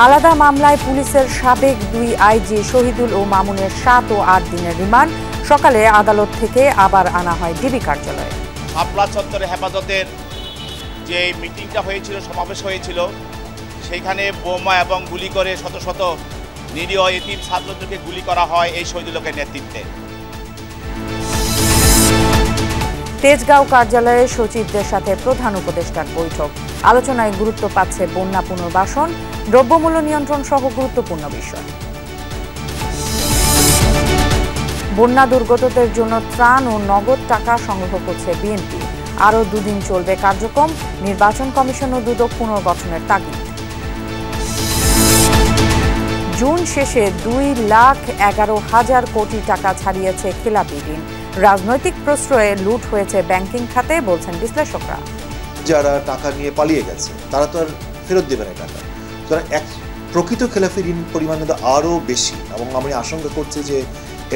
আলাদা মামলায় পুলিশের সাবেক 2 আইজি শহীদুল ও মামুনের 7 ও 8 দিনের রিমান্ড। সকালে আদালত থেকে আবার আনা হয় ডিবি কার্যালয়ে। শাপলা চত্বরে হেফাজতের যে মিটিংটা হয়েছিল, সমাবেশ হয়েছিল, সেইখানে বোমা এবং গুলি করে শত শত নিরীহ এতিম ছাত্রদেরকে গুলি করা হয় এই শহীদুলের নেতৃত্বে। তেজগাঁও কার্যালয়ে সচিবদের সাথে প্রধান উপদেষ্টার বৈঠক। আলোচনায় গুরুত্ব পাচ্ছে বন্যা পুনর্বাসন, দ্রব্যমূল্য নিয়ন্ত্রণ সহ গুরুত্বপূর্ণ বিষয়। বন্যা দুর্গতদের জন্য ত্রাণ ও নগদ টাকা সংগ্রহ করছে বিএনপি। আরও 2 দিন চলবে কার্যক্রম। নির্বাচন কমিশন ও দুদক পুনর্গঠনের তাগিদ। জুন শেষে 2,11,000 কোটি টাকা ছাড়িয়েছে খেলাপি ঋণ। রাজনৈতিক প্রশ্রয়ে লুট হয়েছে ব্যাংকিং খাতে, বলছেন বিশ্লেষকরা। যারা টাকা নিয়ে পালিয়ে গেছে তারা তো আর ফেরত দেবে না টাকা, সুতরাং প্রকৃত খেলাপি ঋণ পরিমাণ কিন্তু আরও বেশি, এবং আমি আশঙ্কা করছি যে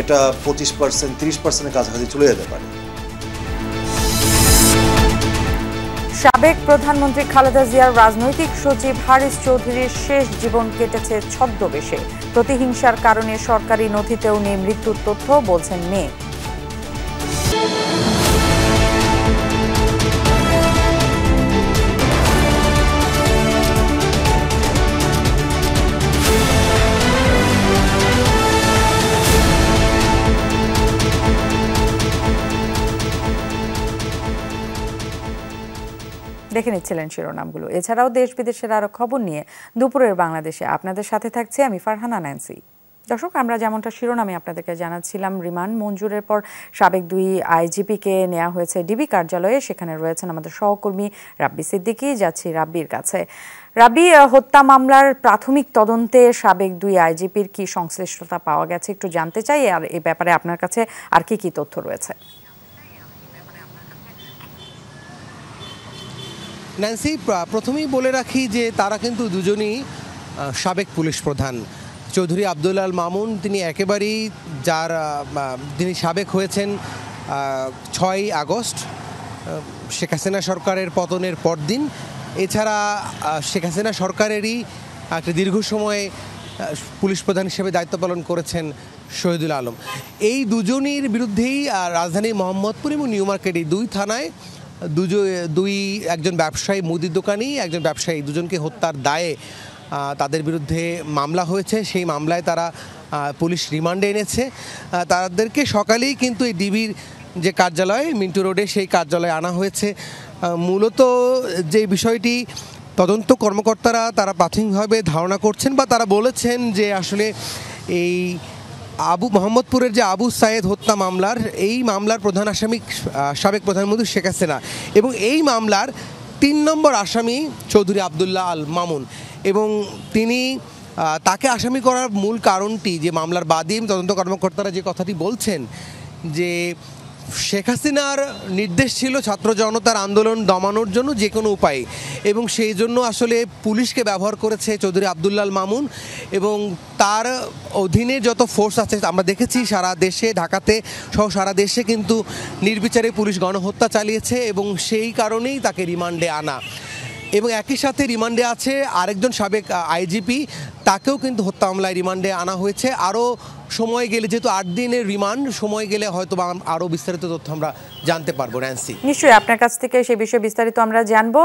এটা 25%, 30%-এর কাছাকাছি চলে যেতে পারে। সাবেক প্রধানমন্ত্রী খালেদা জিয়ার রাজনৈতিক সচিব হারিস চৌধুরীর শেষ জীবন কেটেছে ছদ্মবেশে। প্রতিহিংসার কারণে সরকারি নথিতেও নেই মৃত্যুর তথ্য, বলছেন মেয়ে। দেখে নিচ্ছিলেন শিরোনামগুলো। এছাড়াও দেশ বিদেশের আরো খবর নিয়ে দুপুরের বাংলাদেশে আপনাদের সাথে থাকছে আমি ফারহানা ন্যান্সি। দর্শক, আমরা যেমনটা শিরোনামে আপনাদেরকে জানাচ্ছিলাম, রিমান্ড মঞ্জুরের পর সাবেক 2 আইজিপিকে নেওয়া হয়েছে ডিবি কার্যালয়ে। সেখানে রয়েছেন আমাদের সহকর্মী রাব্বি সিদ্দিকী। যাচ্ছি রাব্বির কাছে। রাব্বি, হত্যা মামলার প্রাথমিক তদন্তে সাবেক 2 আইজিপির কি সংশ্লিষ্টতা পাওয়া গেছে একটু জানতে চাই, আর এই ব্যাপারে আপনার কাছে আর কি তথ্য রয়েছে? ন্যান্সি, প্রথমেই বলে রাখি যে তারা কিন্তু দুজনই সাবেক পুলিশ প্রধান। চৌধুরী আব্দুল আল মামুন তিনি একেবারেই তিনি সাবেক হয়েছেন 6ই আগস্ট শেখ হাসিনা সরকারের পতনের পরদিন। এছাড়া শেখ হাসিনা সরকারেরই একটা দীর্ঘ সময় পুলিশ প্রধান হিসেবে দায়িত্ব পালন করেছেন শহীদুল আলম। এই দুজনের বিরুদ্ধেই রাজধানীর মোহাম্মদপুর এবং নিউ মার্কেট, এই 2 থানায় একজন ব্যবসায়ী, মুদির দোকানি, একজন ব্যবসায়ী, দুজনকে হত্যার দায়ে তাদের বিরুদ্ধে মামলা হয়েছে। সেই মামলায় তারা পুলিশ রিমান্ডে এনেছে। তাদেরকে সকালেই কিন্তু এই ডিবির যে কার্যালয় মিন্টু রোডে, সেই কার্যালয়ে আনা হয়েছে। মূলত যে বিষয়টি তদন্ত কর্মকর্তারা তারা প্রাথমিকভাবে ধারণা করছেন বা তারা বলেছেন যে আসলে এই মোহাম্মদপুরের যে আবু সায়েদ হত্যা মামলার, এই মামলার প্রধান আসামি সাবেক প্রধানমন্ত্রী শেখ হাসিনা, এবং এই মামলার 3 নম্বর আসামি চৌধুরী আবদুল্লাহ আল মামুন। এবং তাকে আসামি করার মূল কারণটি, যে মামলার বাদী তদন্ত কর্মকর্তারা যে কথাটি বলছেন, যে শেখ হাসিনার নির্দেশ ছিল ছাত্র জনতার আন্দোলন দমানোর জন্য যে কোনো উপায়ে, এবং সেই জন্য আসলে পুলিশকে ব্যবহার করেছে চৌধুরী আবদুল্লাহ আল মামুন। এবং তার অধীনে যত ফোর্স আছে আমরা দেখেছি সারা দেশে, ঢাকাতে সহ সারা দেশে কিন্তু নির্বিচারে পুলিশ গণহত্যা চালিয়েছে, এবং সেই কারণেই তাকে রিমান্ডে আনা। এবং একই সাথে রিমান্ডে আছে আরেকজন সাবেক আইজিপি, তাকেও কিন্তু হত্যা মামলায় রিমান্ডে আনা হয়েছে। আরও সময় গেলে, যেহেতু 8 দিনের রিমান্ড, সময় গেলে হয়তো আরও বিস্তারিত তথ্য আমরা জানতে পারবো। ন্যান্সি, নিশ্চয়ই আপনার কাছ থেকে সেই বিষয়ে বিস্তারিত আমরা জানবো।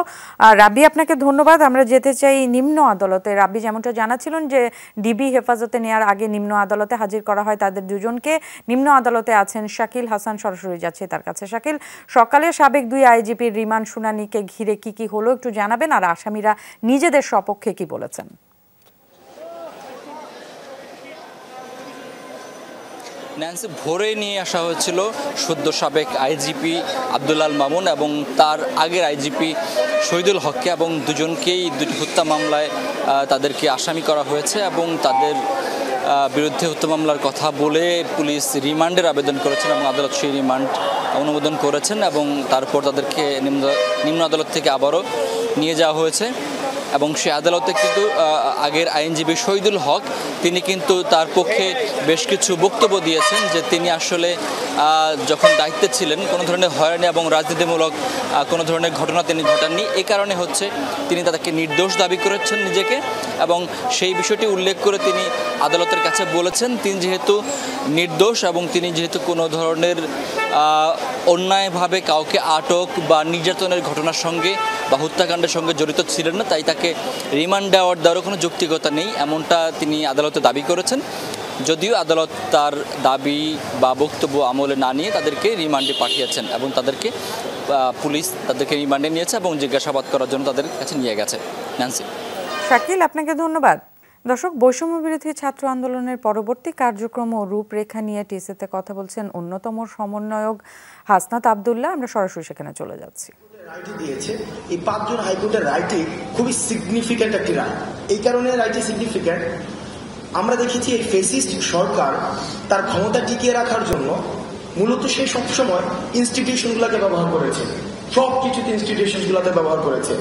রাব্বি, আপনাকে ধন্যবাদ। আমরা যেতে চাই নিম্ন আদালতে। রাব্বি যেমনটা জানাচ্ছিলেন যে ডিবি হেফাজতে নেওয়ার আগে নিম্ন আদালতে হাজির করা হয় তাদের দুজনকে। নিম্ন আদালতে আছেন শাকিল হাসান, সরাসরি যাচ্ছে তার কাছে। শাকিল, সকালে সাবেক 2 আইজিপির রিমান্ড শুনানিকে ঘিরে কি হলো একটু জানাবেন, আর আসামিরা নিজেদের সপক্ষে কি বলেছেন? ন্যান্সি, ভোরে নিয়ে আসা হয়েছিল সদ্য সাবেক আইজিপি আব্দুল আল মামুন এবং তার আগের আইজিপি শহীদুল হককে, এবং দুজনকেই 2টি হত্যা মামলায় তাদেরকে আসামি করা হয়েছে, এবং তাদের বিরুদ্ধে হত্যা মামলার কথা বলে পুলিশ রিমান্ডের আবেদন করেছেন, এবং আদালত সেই রিমান্ড অনুমোদন করেছেন, এবং তারপর তাদেরকে নিম্ন আদালত থেকে আবারও নিয়ে যাওয়া হয়েছে। এবং সেই আদালতে কিন্তু আগের আইনজীবী শহীদুল হক তিনি কিন্তু তার পক্ষে বেশ কিছু বক্তব্য দিয়েছেন যে তিনি আসলে যখন দায়িত্বে ছিলেন কোনো ধরনের হয়রানি এবং রাজনীতিমূলক কোনো ধরনের ঘটনা তিনি ঘটাননি। এই কারণে হচ্ছে তিনি তাদেরকে নির্দোষ দাবি করেছেন নিজেকে, এবং সেই বিষয়টি উল্লেখ করে তিনি আদালতের কাছে বলেছেন তিনি যেহেতু নির্দোষ এবং তিনি যেহেতু কোনো ধরনের অন্যায়ভাবে কাউকে আটক বা নির্যাতনের ঘটনার সঙ্গে বা হত্যাকাণ্ডের সঙ্গে জড়িত ছিলেন না, তাই তাকে রিমান্ড দেওয়ারও কোনো যৌক্তিকতা নেই, এমনটা তিনি আদালতে দাবি করেছেন। যদিও আদালত তার দাবি বা বক্তব্য আমলে না নিয়ে তাদেরকে রিমান্ডে পাঠিয়েছেন এবং তাদেরকে পুলিশ তাদেরকে রিমান্ডে নিয়েছে এবং জিজ্ঞাসাবাদ করার জন্য তাদের কাছে নিয়ে গেছে। ন্যান্সি। শাকিল, আপনাকে ধন্যবাদ। দর্শক, বৈষম্য বিরোধী ছাত্র আন্দোলনের পরবর্তী কার্যক্রম ও রূপরেখা নিয়ে টিএসএতে কথা বলছেন অন্যতম সমন্বয়ক হাসনাত আব্দুল্লাহ। আমরা সরাসরি সেখানে চলে যাচ্ছি। রায়টি দিয়েছে এই 5 জন হাইকোর্টের রায়টি খুবই সিগনিফিক্যান্ট একটি রায়। এই কারণে রায়টি সিগনিফিক্যান্ট, আমরা দেখেছি এই ফেসিস্ট সরকার তার ক্ষমতা টিকিয়ে রাখার জন্য মূলত সে সবসময় ইনস্টিটিউশনগুলোকে ব্যবহার করেছে, সব কিছুতে ইনস্টিটিউশনগুলোতে ব্যবহার করেছে।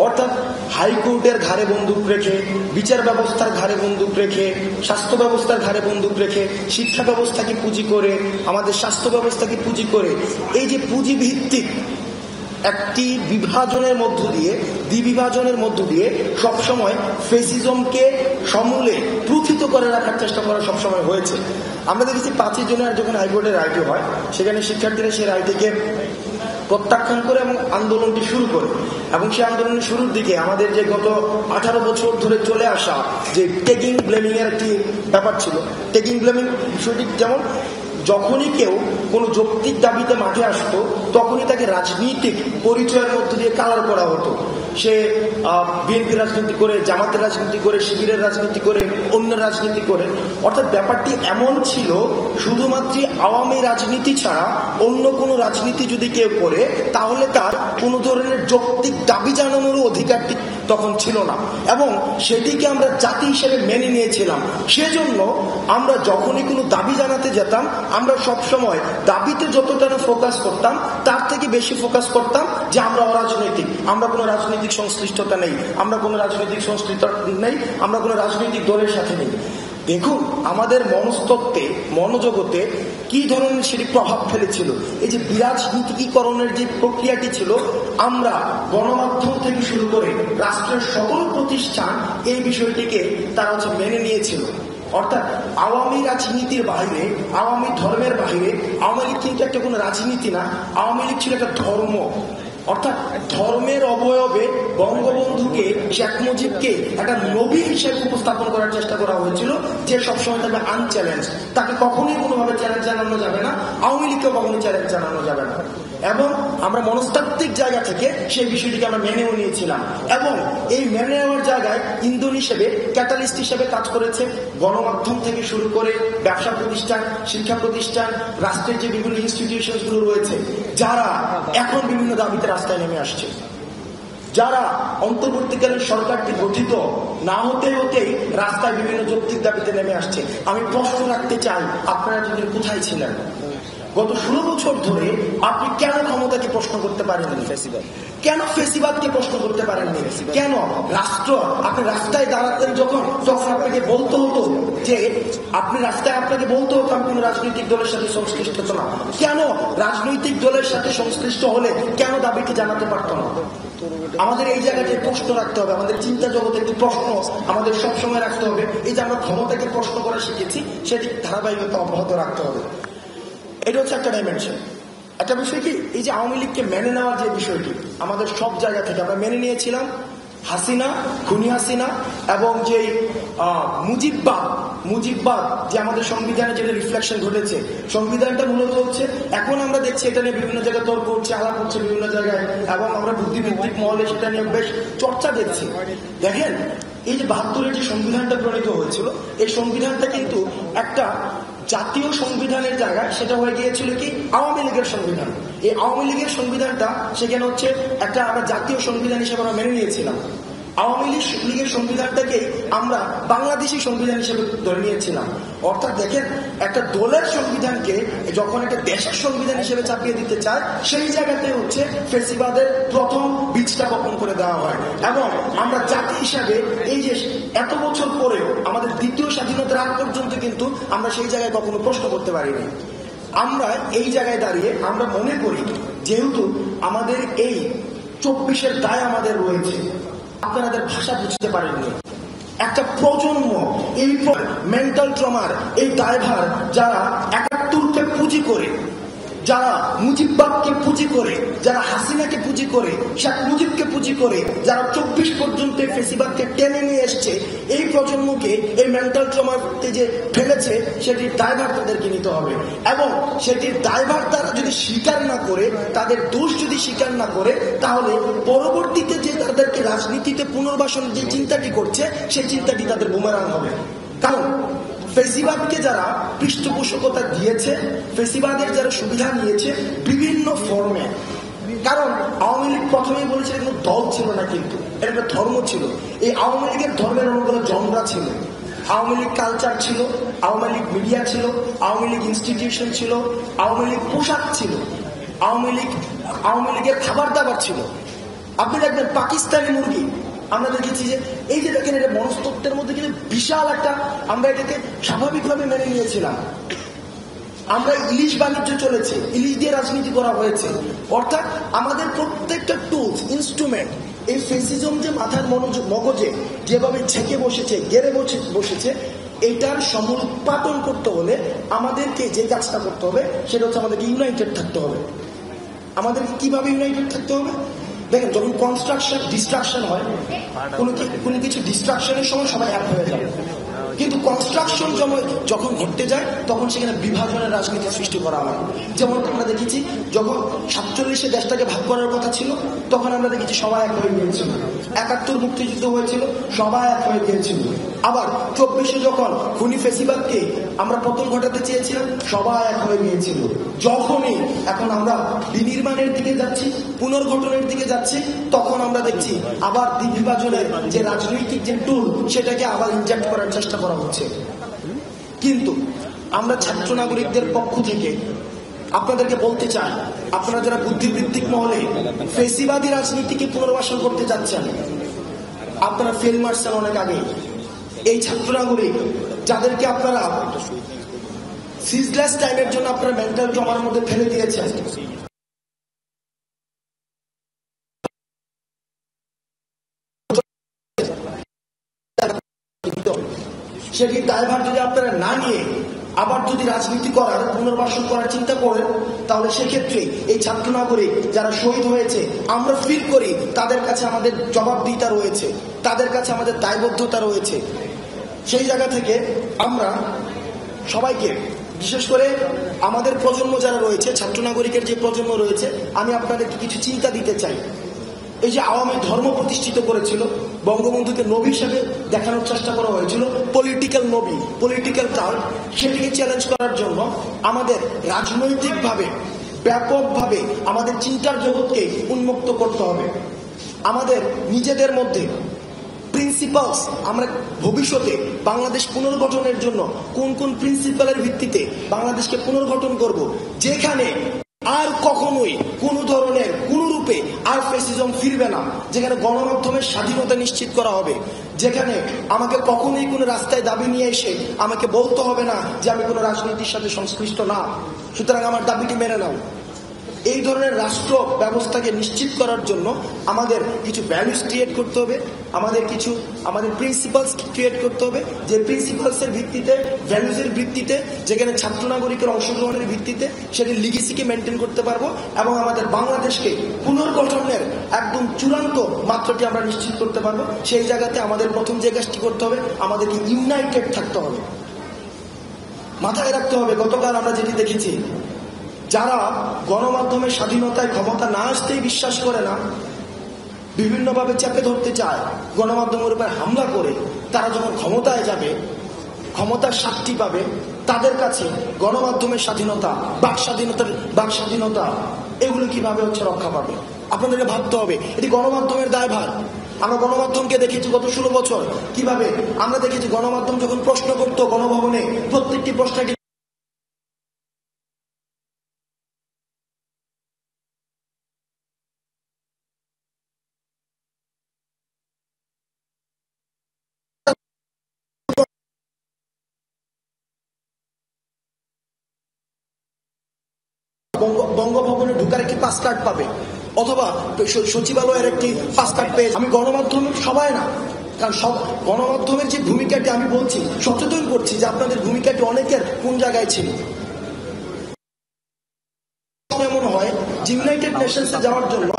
অর্থাৎ হাইকোর্টের ঘাড়ে বন্দুক রেখে, বিচার ব্যবস্থার ঘাড়ে বন্দুক রেখে, স্বাস্থ্য ব্যবস্থার ঘাড়ে বন্দুক রেখে, শিক্ষা ব্যবস্থাকে পুঁজি করে, আমাদের স্বাস্থ্য ব্যবস্থাকে পুঁজি করে, এই যে পুঁজি ভিত্তিক একটি বিভাজনের মধ্য দিয়ে, দ্বিবিভাজনের মধ্য দিয়ে সবসময় ফেসিজমকে সমূলে প্রথিত করে রাখার চেষ্টা করা সবসময় হয়েছে। আমরা দেখেছি 5 জনের যখন হাইকোর্টের রায়টি হয়, সেখানে শিক্ষার্থীরা সেই রায়টিকে প্রত্যাখ্যান করে এবং আন্দোলনটি শুরু করে, এবং সেই আন্দোলনের শুরুর দিকে আমাদের যে গত 18 বছর ধরে চলে আসা যে টেকিং ব্লেমিং এর একটি ব্যাপার ছিল, টেকিং ব্লেমিং বিষয়টি যেমন যখনই কেউ কোনো যৌক্তিক দাবিতে মাঠে আসতো তখনই তাকে রাজনৈতিক পরিচয়ের মধ্য দিয়ে কালার করা হতো। সে বিএনপি রাজনীতি করে, জামাতের রাজনীতি করে, শিবিরের রাজনীতি করে, অন্য রাজনীতি করে। অর্থাৎ ব্যাপারটি এমন ছিল, শুধুমাত্র আওয়ামী রাজনীতি ছাড়া অন্য কোনো রাজনীতি যদি কেউ করে তাহলে তার কোনো ধরনের যৌক্তিক দাবি জানানোর অধিকারটি তখন ছিল না, এবং সেটিকে আমরা জাতি হিসেবে মেনে নিয়েছিলাম। সেজন্য আমরা যখনই কোনো দাবি জানাতে যেতাম, আমরা সবসময় দাবিতে যতটা ফোকাস করতাম তার থেকে বেশি ফোকাস করতাম যে আমরা অরাজনৈতিক, আমরা কোনো রাজনৈতিক সংশ্লিষ্টতা নেই, আমরা কোনো রাজনৈতিক সংশ্লিষ্টতা নেই, আমরা কোনো রাজনৈতিক দলের সাথে নেই। দেখুন আমাদের মনস্তত্ত্বে, মনোজগতে কি ধরনের সেটি প্রভাব ফেলেছিল। এই যে বিরাজনীতিকরণের যে প্রক্রিয়াটি ছিল, আমরা গণমাধ্যম থেকে শুরু করে রাষ্ট্রের সকল প্রতিষ্ঠান এই বিষয়টিকে তারা মেনে নিয়েছিল। অর্থাৎ আওয়ামী রাজনীতির বাইরে, আওয়ামী ধর্মের বাইরে আওয়ামী লীগ কিন্তু একটা কোনো রাজনীতি না, আওয়ামী লীগ ছিল একটা ধর্ম। অর্থাৎ ধর্মের অবয়বে বঙ্গবন্ধুকে, শেখ মুজিবকে একটা নবী হিসেবে উপস্থাপন করার চেষ্টা করা হয়েছিল, যে সবসময় থাকবে আনচ্যালেঞ্জ, তাকে কখনোই কোনোভাবে চ্যালেঞ্জ জানানো যাবে না, আওয়ামী লীগকে কখনোই চ্যালেঞ্জ জানানো যাবে না। এবং আমরা মনস্তাত্ত্বিক জায়গা থেকে সেই বিষয়টিকে আমরা মেনেও নিয়েছিলাম, এবং এই মেনে নেওয়ার জায়গায় ইন্ধন হিসেবে, ক্যাটালিস্ট হিসেবে কাজ করেছে গণমাধ্যম থেকে শুরু করে ব্যবসা প্রতিষ্ঠান, শিক্ষা প্রতিষ্ঠান, রাষ্ট্রের যে বিভিন্ন ইনস্টিটিউশনগুলো রয়েছে, যারা এখন বিভিন্ন দাবিতে রাস্তায় নেমে আসছে, যারা অন্তর্বর্তীকালীন সরকারটি গঠিত না হতেই রাস্তায় বিভিন্ন যৌক্তিক দাবিতে নেমে আসছে। আমি প্রশ্ন রাখতে চাই, আপনারা যদি কোথায় ছিলেন গত 16 বছর ধরে? আপনি কেন ক্ষমতাকে প্রশ্ন করতে পারেননি? কেন ফেসিবাদকে প্রশ্ন করতে পারেননি? কেন রাষ্ট্র, আপনি রাস্তায় দাঁড়াতেন যখন, তখন আপনাকে বলতে হতো যে আপনি রাস্তায়, আপনাকে বলতে হতো আমি কোন রাজনৈতিক দলের সাথে সংশ্লিষ্ট না। কেন রাজনৈতিক দলের সাথে সংশ্লিষ্ট হলে কেন দাবিটি জানাতে পারত না? আমাদের এই জায়গাতে প্রশ্ন রাখতে হবে, আমাদের চিন্তা জগতে একটি প্রশ্ন আমাদের সবসময় রাখতে হবে। এই যে আমরা ক্ষমতাকে প্রশ্ন করা শিখেছি, সেটি ধারাবাহিকতা অব্যাহত রাখতে হবে। এটা হচ্ছে একটা ডাইমেনশন। একটা বিষয় কি, এই যে আওয়ামী লীগকে মেনে নেওয়ার যে বিষয়টি, আমাদের সব জায়গা থেকে আমরা মেনে নিয়েছিলাম হাসিনা, খুনি হাসিনা, এবং যে মুজিববাদ যে আমাদের সংবিধানে যেটা রিফ্লেকশন ঘটেছে, সংবিধানটা মূলত হচ্ছে, এখন আমরা দেখছি এটা নিয়ে বিভিন্ন জায়গায় তর্ক হচ্ছে, আলাপ হচ্ছে বিভিন্ন জায়গায়, এবং আমরা বুদ্ধিভিত্তিক মহলে সেটা নিয়ে বেশ চর্চা দেখছি। দেখেন এই যে 72-এর যে সংবিধানটা প্রণীত হয়েছিল, এই সংবিধানটা কিন্তু একটা জাতীয় সংবিধানের জায়গায় সেটা হয়ে গিয়েছিল কি আওয়ামী লীগের সংবিধান। এই আওয়ামী লীগের সংবিধানটা সেখানে হচ্ছে একটা আমরা জাতীয় সংবিধান হিসেবে আমরা মেনে নিয়েছিলাম। আওয়ামী লীগের সংবিধানটাকে আমরা বাংলাদেশি সংবিধান হিসেবে ধরে নিয়েছিলাম। অর্থাৎ দেখেন, একটা দলের সংবিধানকে যখন একটা দেশের সংবিধান হিসেবে চাপিয়ে দিতে চায়, সেই জায়গাতে হচ্ছে ফেসিবাদের প্রথম বীজটা বপন করে দেওয়া হয়। এবং আমরা জাতি হিসাবে এই যে এত বছর পরেও আমাদের দ্বিতীয় স্বাধীনতার আগ পর্যন্ত কিন্তু আমরা সেই জায়গায় কখনো প্রশ্ন করতে পারিনি। আমরা এই জায়গায় দাঁড়িয়ে আমরা মনে করি, যেহেতু আমাদের এই 24-এর দায় আমাদের রয়েছে, আপনাদের ভাষা বুঝতে পারেননি, একটা প্রজন্ম এই মেন্টাল ট্রমার এই দায়ভার, যারা 71কে পুঁজি করে, যারা মুজিববাদকে পুঁজি করে, যারা হাসিনাকে পুঁজি করে, শেখ মুজিবকে পুঁজি করে, যারা 24 পর্যন্ত ফেসিবাদকে টেনে নিয়ে এসছে, এই প্রজন্মকে এই মেন্টাল ট্রমাতে যে ফেলেছে, সেটির দায়ভার তাদেরকে নিতে হবে। এবং সেটির দায়ভার তারা যদি স্বীকার না করে, তাদের দোষ যদি স্বীকার না করে, তাহলে পরবর্তীতে যে তাদেরকে রাজনীতিতে পুনর্বাসন যে চিন্তাটি করছে, সেই চিন্তাটি তাদের বুমেরাং হবে। কারণ ফেসিবাদকে যারা পৃষ্ঠপোষকতা দিয়েছে, ফেসিবাদের যারা সুবিধা নিয়েছে বিভিন্ন ফর্মে, কারণ আওয়ামী লীগ প্রথমেই বলেছে কোনো দল ছিল না, কিন্তু এটা একটা ধর্ম ছিল। এই আওয়ামী লীগের ধর্মের অনেকগুলো জনরা ছিল। আওয়ামী লীগ কালচার ছিল, আওয়ামী লীগ মিডিয়া ছিল, আওয়ামী লীগ ইনস্টিটিউশন ছিল, আওয়ামী লীগ পোশাক ছিল, আওয়ামী লীগের খাবার দাবার ছিল। আপনি দেখবেন পাকিস্তানি মুরগি, আমরা দেখেছি যে এই যে দেখেন, এটা মনস্তত্ত্বের মধ্যে কিন্তু বিশাল একটা, আমরা এটাকে স্বাভাবিকভাবে মেনে নিয়েছিলাম। আমরা ইলিশ বাণিজ্য চলেছে, ইলিশ দিয়ে রাজনীতি করা হয়েছে। অর্থাৎ আমাদের প্রত্যেকটা টুলস, ইনস্ট্রুমেন্ট, এই ফেসিজম যে মাথার মগজে যেভাবে ঝেঁকে বসেছে, গেড়ে বসেছে, এটার সমুৎপাদন করতে হলে আমাদেরকে যে কাজটা করতে হবে, সেটা হচ্ছে আমাদেরকে ইউনাইটেড থাকতে হবে। আমাদেরকে কিভাবে ইউনাইটেড থাকতে হবে? দেখেন, যখন কনস্ট্রাকশন ডিস্ট্রাকশন হয়, কোনো কিছু ডিস্ট্রাকশনের সময় সবাই এক হয়ে যায়, কিন্তু কনস্ট্রাকশন যখন ঘটতে যায়, তখন সেখানে বিভাজনের রাজনীতি সৃষ্টি করা হয়। যেমন আমরা দেখেছি, যখন 47-এ দেশটাকে ভাগ করার কথা ছিল, তখন আমরা দেখেছি সবাই এক হয়ে গিয়েছিল। 71 মুক্তিযুদ্ধ হয়েছিল, সবাই এক হয়ে গিয়েছিল। আবার 24-এ যখন খুনি ফেসিবাদকে আমরা পতন ঘটাতে চেয়েছিলাম, সবাই এক হয়ে গিয়েছিল। যখনই এখন আমরা বিনির্মাণের দিকে যাচ্ছি, পুনর্গঠনের দিকে যাচ্ছি, তখন আমরা দেখছি আবার বিভাজনের যে রাজনৈতিক যে টুল, সেটাকে আবার ইনজেক্ট করার চেষ্টা করা হচ্ছে। কিন্তু আমরা ছাত্র নাগরিকদের পক্ষ থেকে আপনাদেরকে বলতে চাই, আপনারা যারা বুদ্ধিবৃত্তিক মহলে ফেসিবাদী রাজনীতিকে পুনর্বাসন করতে যাচ্ছেন, আপনারা ফেল মারছেন অনেক আগে। এই ছাত্র নাগরিক যাদেরকে আপনারা সিজলেস টাইমের জন্য আপনারা মেন্টাল ট্রমার মধ্যে ফেলে দিয়েছেন, সেটির দায়ভার যদি আপনারা না নিয়ে আবার যদি রাজনীতি করার, পুনর্বাসন করার চিন্তা করেন, তাহলে সেক্ষেত্রে এই ছাত্র নাগরিক যারা শহীদ হয়েছে, আমরা ফিল করি তাদের কাছে আমাদের জবাবদিহিতা রয়েছে, তাদের কাছে আমাদের দায়বদ্ধতা রয়েছে। সেই জায়গা থেকে আমরা সবাইকে, বিশেষ করে আমাদের প্রজন্ম যারা রয়েছে, ছাত্র নাগরিকের যে প্রজন্ম রয়েছে, আমি আপনাদেরকে কিছু চিন্তা দিতে চাই। এই যে আওয়ামী ধর্ম প্রতিষ্ঠিত করেছিল, বঙ্গবন্ধুকে নবী হিসেবে দেখানোর চেষ্টা করা হয়েছিল, পলিটিক্যাল নবী, পলিটিক্যাল কাল্ট, সেটিকে চ্যালেঞ্জ করার জন্য আমাদের রাজনৈতিকভাবে ব্যাপকভাবে আমাদের চিন্তার জগৎকে উন্মুক্ত করতে হবে। আমাদের নিজেদের মধ্যে প্রিন্সিপালস, আমরা ভবিষ্যতে বাংলাদেশ পুনর্গঠনের জন্য কোন কোন প্রিন্সিপালের ভিত্তিতে বাংলাদেশকে পুনর্গঠন করব, যেখানে আর কখনোই কোন ধরনের কোন রূপে আর ফ্যাসিজম ফিরবে না, যেখানে গণমাধ্যমের স্বাধীনতা নিশ্চিত করা হবে, যেখানে আমাকে কখনোই কোনো রাস্তায় দাবি নিয়ে এসে আমাকে বলতে হবে না যে আমি কোনো রাজনীতির সাথে সংশ্লিষ্ট না, সুতরাং আমার দাবিটি মেনে নাও। এই ধরনের রাষ্ট্র ব্যবস্থাকে নিশ্চিত করার জন্য আমাদের কিছু ভ্যালুস ক্রিয়েট করতে হবে, আমাদের প্রিন্সিপালস ক্রিয়েট করতে হবে, যে প্রিন্সিপালসের ভিত্তিতে, ভ্যালুসের ভিত্তিতে, যেখানে ছাত্র নাগরিকের অংশগ্রহণের ভিত্তিতে সেটি লিগেসিকে মেনটেন করতে পারবো, এবং আমাদের বাংলাদেশকে পুনর্গঠনের একদম চূড়ান্ত মাত্রাটি আমরা নিশ্চিত করতে পারবো। সেই জায়গাতে আমাদের প্রথম যে কাজটি করতে হবে, আমাদেরকে ইউনাইটেড থাকতে হবে। মাথায় রাখতে হবে, গতকাল আমরা যেটি দেখেছি, যারা গণমাধ্যমের স্বাধীনতায় ক্ষমতা না আসতেই বিশ্বাস করে না, বিভিন্নভাবে চেপে ধরতে চায়, গণমাধ্যমের উপর হামলা করে, তারা যখন ক্ষমতায় যাবে, ক্ষমতার স্বাদটি পাবে, তাদের কাছে গণমাধ্যমের স্বাধীনতা, বাক স্বাধীনতা এগুলো কিভাবে রক্ষা পাবে? আপনাদেরকে ভাবতে হবে, এটি গণমাধ্যমের দায়ভার। আমরা গণমাধ্যমকে দেখেছি গত 16 বছর কিভাবে আমরা দেখেছি গণমাধ্যম যখন প্রশ্ন করত গণভবনে প্রত্যেকটি প্রশ্নকে বঙ্গভবনে ঢুকার একটি পাস কার্ড পাবে অথবা সচিবালয়ের একটি পাস কার্ড পেয়ে আমি গণমাধ্যমের সবাই না, কারণ সব গণমাধ্যমের যে ভূমিকাটি আমি বলছি সচেতন করছি যে আপনাদের ভূমিকাটি অনেকের কোন জায়গায় ছিল। এমন হয় যে ইউনাইটেড নেশনসে যাওয়ার জন্য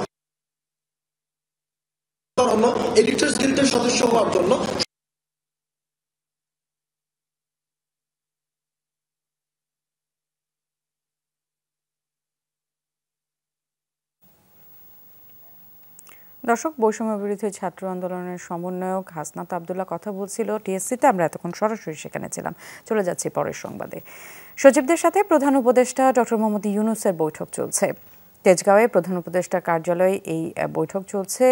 এডিটর্স গিল্ডের সদস্য হওয়ার জন্য দর্শক, বৈষম্য বিরোধী ছাত্র আন্দোলনের সমন্বয়ক হাসনাত আব্দুল্লাহ কথা বলছিল টিএসসিতে। আমরা এতক্ষণ সরাসরি সেখানে ছিলাম। চলে যাচ্ছি পরের সংবাদে। সচিবদের সাথে প্রধান উপদেষ্টা ডক্টর মোহাম্মদ ইউনূসের বৈঠক চলছে তেজগাঁওয়ে। প্রধান উপদেষ্টার কার্যালয়ে এই বৈঠক চলছে।